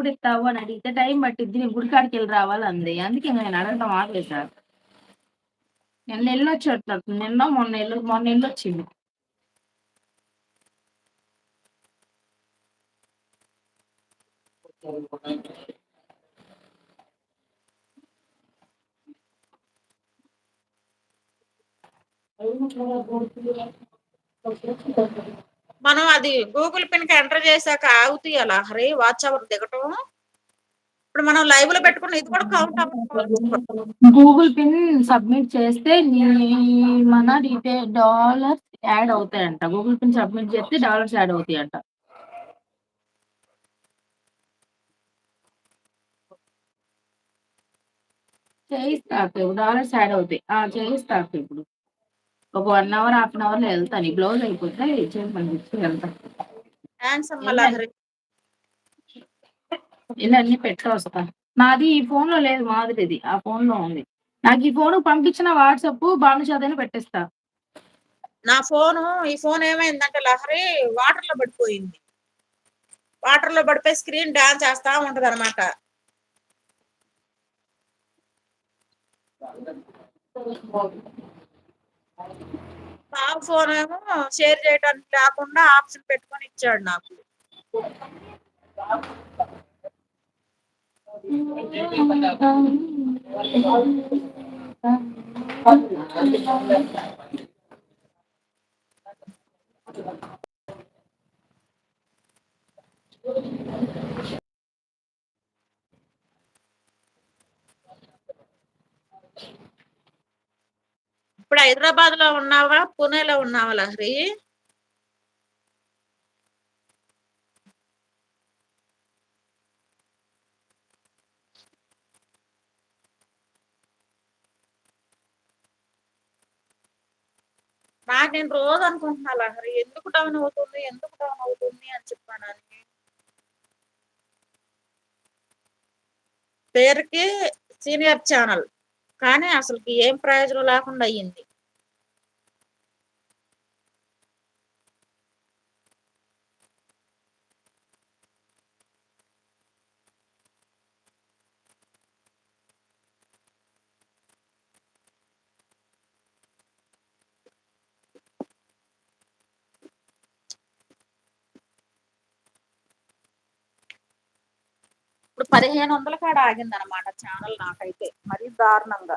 ఎప్పుడు ఇస్తావు అని అడిగితే టైం పట్టిద్ది. నేను గుడికాడికెళ్ళి రావాలంది. అందుకే ఇంక నేను అడగటం ఆపేసా. నిన్నెళ్ళొచ్చేటట్టు నిన్నో మొన్నెళ్ళొచ్చింది. మనం అది గూగుల్ పిన్‌కి ఎంటర్ చేశాక ఆగుతీయ లహరి వాచ్ అవర్ దిగటం? ఇప్పుడు మనం లైవ్‌లో పెట్టుకున్న ఇది కూడా కౌంట్ అవ్వకపోవచ్చు. గూగుల్ పిన్ సబ్మిట్ చేస్తే మన డాలర్స్ యాడ్ అవుతాయంట. గూగుల్ పిన్ సబ్మిట్ చేస్తే డాలర్స్ యాడ్ అవుతాయంట. చేయిస్తా అక్క. డాలర్స్ యాడ్ అవుతాయి. చేయిస్తా అక్క ఇప్పుడు. ఒక 1 అవర్, హాఫ్ అన్ అవర్‌లో ఎళ్తాను. ఈ బ్లౌజ్ అయిపోతే ఇచ్చేసి పంపించి వెళ్తా. థాంక్స్ అమ్మ లహరి. ఎళ్లి అన్నీ పెట్టొస్తా. నాది ఈ ఫోన్‌లో లేదు మాధురిది. ఆ ఫోన్‌లో ఉంది. నాకు ఈ ఫోన్‌కి పంపించిన వాట్సాప్ భానుషాదని పెట్టేస్తా. ఈ ఫోన్ ఏమైందంటే లహరి వాటర్‌లో పడిపోయింది. వాటర్‌లో పడిపోయి స్క్రీన్ డాన్స్ చేస్తా ఉంటదనమాట. పాప ఫోనేమో షేర్ చేయడానికి లేకుండా ఆప్షన్ పెట్టుకొని ఇచ్చాడు నాకు. ఇప్పుడు హైదరాబాద్‌లో ఉన్నావా? పూణేలో ఉన్నావా లహరి? నేను రోజు అనుకుంటున్నా లహరి ఎందుకు డౌన్ అవుతుంది? ఎందుకు డౌన్ అవుతుంది అని చెప్పానని. పేరుకి సీనియర్ ఛానల్. కానీ అసలుకి ఏం ప్రయోజనం లేకుండా అయ్యింది. ఇప్పుడు 1500 కాడ ఆగిందనమాట ఛానల్ నాకైతే. మరీ దారుణంగా.